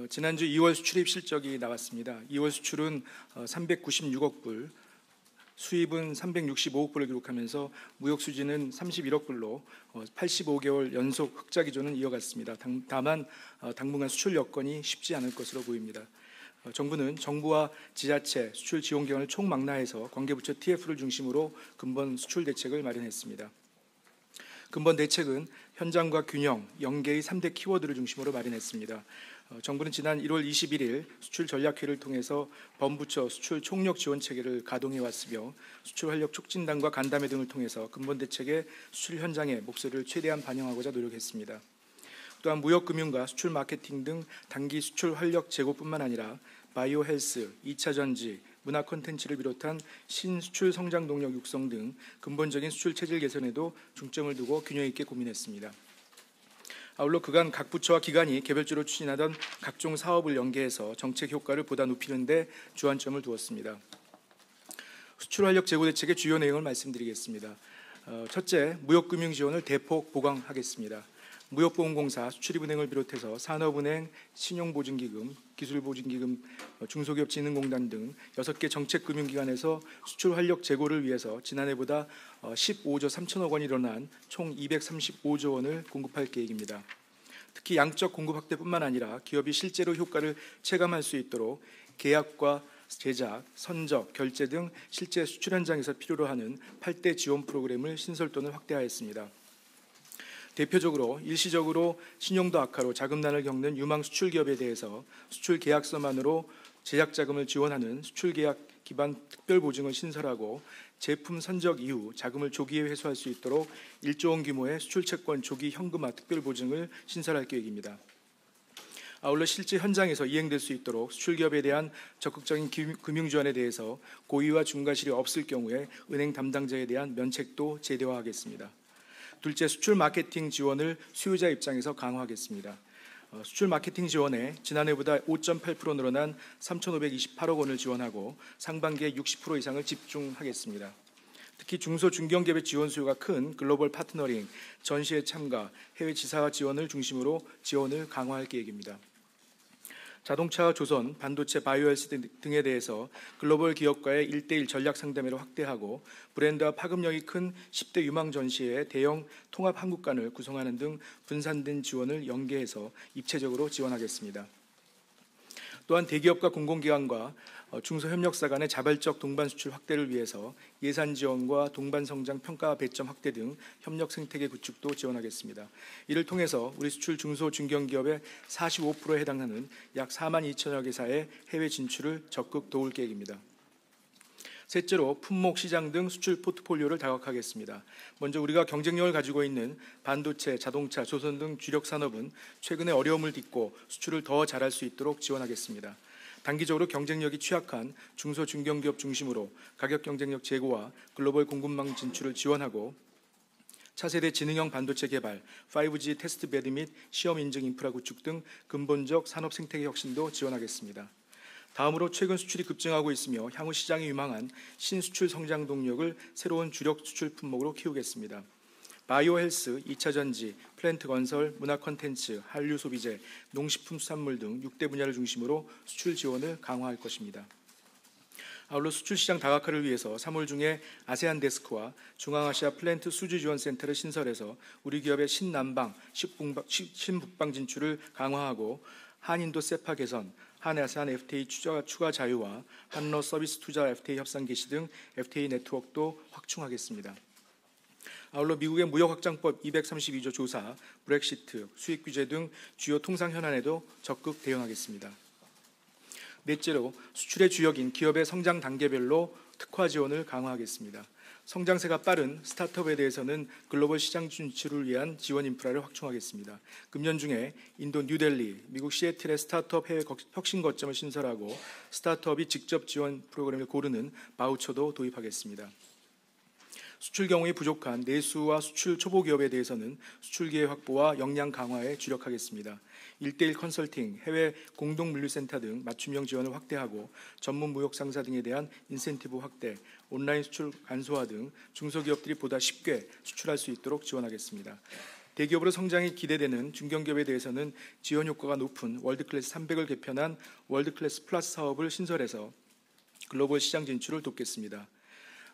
지난주 2월 수출입 실적이 나왔습니다. 2월 수출은 396억 불, 수입은 365억 불을 기록하면서 무역 수지는 31억 불로 85개월 연속 흑자 기조는 이어갔습니다. 다만 당분간 수출 여건이 쉽지 않을 것으로 보입니다. 정부는 정부와 지자체 수출 지원 기관을 총망라해서 관계부처 TF를 중심으로 근본 수출 대책을 마련했습니다. 근본 대책은 현장과 균형, 연계의 3대 키워드를 중심으로 마련했습니다. 정부는 지난 1월 21일 수출 전략회의를 통해서 범부처 수출 총력 지원 체계를 가동해 왔으며 수출 활력 촉진단과 간담회 등을 통해서 근본 대책의 수출 현장의 목소리를 최대한 반영하고자 노력했습니다. 또한 무역금융과 수출 마케팅 등 단기 수출 활력 제고뿐만 아니라 바이오 헬스, 2차 전지, 문화 콘텐츠를 비롯한 신수출 성장 동력 육성 등 근본적인 수출 체질 개선에도 중점을 두고 균형 있게 고민했습니다. 아울러 그간 각 부처와 기관이 개별적으로 추진하던 각종 사업을 연계해서 정책 효과를 보다 높이는 데 주안점을 두었습니다. 수출 활력 제고 대책의 주요 내용을 말씀드리겠습니다. 첫째, 무역금융 지원을 대폭 보강하겠습니다. 무역보험공사, 수출입은행을 비롯해서 산업은행, 신용보증기금, 기술보증기금, 중소기업진흥공단 등 6개 정책금융기관에서 수출 활력 제고를 위해서 지난해보다 15조 3천억 원이 늘어난 총 235조 원을 공급할 계획입니다. 특히 양적 공급 확대뿐만 아니라 기업이 실제로 효과를 체감할 수 있도록 계약과 제작, 선적, 결제 등 실제 수출 현장에서 필요로 하는 8대 지원 프로그램을 신설돈을 확대하였습니다. 대표적으로 일시적으로 신용도 악화로 자금난을 겪는 유망 수출 기업에 대해서 수출 계약서만으로 제작 자금을 지원하는 수출 계약 기반 특별 보증을 신설하고 제품 선적 이후 자금을 조기에 회수할 수 있도록 1조 원 규모의 수출 채권 조기 현금화 특별 보증을 신설할 계획입니다. 아울러 실제 현장에서 이행될 수 있도록 수출 기업에 대한 적극적인 금융 지원에 대해서 고의와 중과실이 없을 경우에 은행 담당자에 대한 면책도 제도화하겠습니다. 둘째, 수출 마케팅 지원을 수요자 입장에서 강화하겠습니다. 수출 마케팅 지원에 지난해보다 5.8% 늘어난 3,528억 원을 지원하고 상반기에 60% 이상을 집중하겠습니다. 특히 중소 중견기업의 지원 수요가 큰 글로벌 파트너링, 전시회 참가, 해외 지사 지원을 중심으로 지원을 강화할 계획입니다. 자동차, 조선, 반도체, 바이오헬스 등에 대해서 글로벌 기업과의 1:1 전략 상담회를 확대하고 브랜드와 파급력이 큰 10대 유망 전시회의 대형 통합 한국관을 구성하는 등 분산된 지원을 연계해서 입체적으로 지원하겠습니다. 또한 대기업과 공공기관과 중소협력사 간의 자발적 동반 수출 확대를 위해서 예산 지원과 동반 성장 평가 배점 확대 등 협력 생태계 구축도 지원하겠습니다. 이를 통해서 우리 수출 중소 중견기업의 45%에 해당하는 약 4만 2천여 개사의 해외 진출을 적극 도울 계획입니다. 셋째로 품목, 시장 등 수출 포트폴리오를 다각화하겠습니다. 먼저 우리가 경쟁력을 가지고 있는 반도체, 자동차, 조선 등 주력 산업은 최근에 어려움을 딛고 수출을 더 잘할 수 있도록 지원하겠습니다. 단기적으로 경쟁력이 취약한 중소 중견기업 중심으로 가격 경쟁력 제고와 글로벌 공급망 진출을 지원하고 차세대 지능형 반도체 개발, 5G 테스트베드 및 시험 인증 인프라 구축 등 근본적 산업 생태계 혁신도 지원하겠습니다. 다음으로 최근 수출이 급증하고 있으며 향후 시장에 유망한 신수출 성장 동력을 새로운 주력 수출 품목으로 키우겠습니다. 바이오 헬스, 2차 전지, 플랜트 건설, 문화 콘텐츠, 한류 소비재, 농식품 수산물 등 6대 분야를 중심으로 수출 지원을 강화할 것입니다. 아울러 수출 시장 다각화를 위해서 3월 중에 아세안 데스크와 중앙아시아 플랜트 수주 지원 센터를 신설해서 우리 기업의 신남방, 신북방 진출을 강화하고 한인도 세파 개선, 한아세안 FTA 추가 자유와 한러 서비스 투자 FTA 협상 개시 등 FTA 네트워크도 확충하겠습니다. 아울러 미국의 무역확장법 232조 조사, 브렉시트, 수입 규제 등 주요 통상 현안에도 적극 대응하겠습니다. 넷째로 수출의 주역인 기업의 성장 단계별로 특화 지원을 강화하겠습니다. 성장세가 빠른 스타트업에 대해서는 글로벌 시장 진출을 위한 지원 인프라를 확충하겠습니다. 금년 중에 인도 뉴델리, 미국 시애틀의 스타트업 해외 혁신 거점을 신설하고 스타트업이 직접 지원 프로그램을 고르는 바우처도 도입하겠습니다. 수출 경험이 부족한 내수와 수출 초보 기업에 대해서는 수출 기회 확보와 역량 강화에 주력하겠습니다. 1:1 컨설팅, 해외 공동물류센터 등 맞춤형 지원을 확대하고 전문 무역 상사 등에 대한 인센티브 확대, 온라인 수출 간소화 등 중소기업들이 보다 쉽게 수출할 수 있도록 지원하겠습니다. 대기업으로 성장이 기대되는 중견기업에 대해서는 지원 효과가 높은 월드클래스 300을 개편한 월드클래스 플러스 사업을 신설해서 글로벌 시장 진출을 돕겠습니다.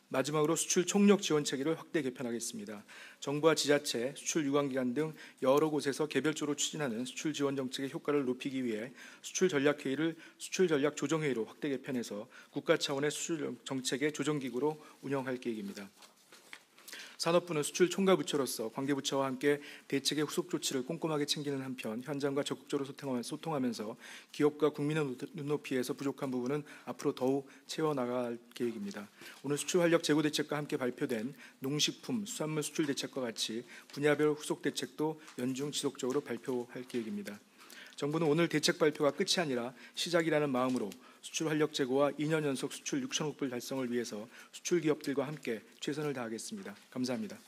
마지막으로 수출 총력 지원 체계를 확대 개편하겠습니다. 정부와 지자체, 수출 유관기관 등 여러 곳에서 개별적으로 추진하는 수출 지원 정책의 효과를 높이기 위해 수출 전략회의를 수출 전략 조정회의로 확대 개편해서 국가 차원의 수출 정책의 조정기구로 운영할 계획입니다. 산업부는 수출 총괄부처로서 관계부처와 함께 대책의 후속 조치를 꼼꼼하게 챙기는 한편 현장과 적극적으로 소통하면서 기업과 국민의 눈높이에서 부족한 부분은 앞으로 더욱 채워나갈 계획입니다. 오늘 수출 활력 제고 대책과 함께 발표된 농식품, 수산물 수출 대책과 같이 분야별 후속 대책도 연중 지속적으로 발표할 계획입니다. 정부는 오늘 대책 발표가 끝이 아니라 시작이라는 마음으로 수출 활력 제고와 2년 연속 수출 6천억 불 달성을 위해서 수출 기업들과 함께 최선을 다하겠습니다. 감사합니다.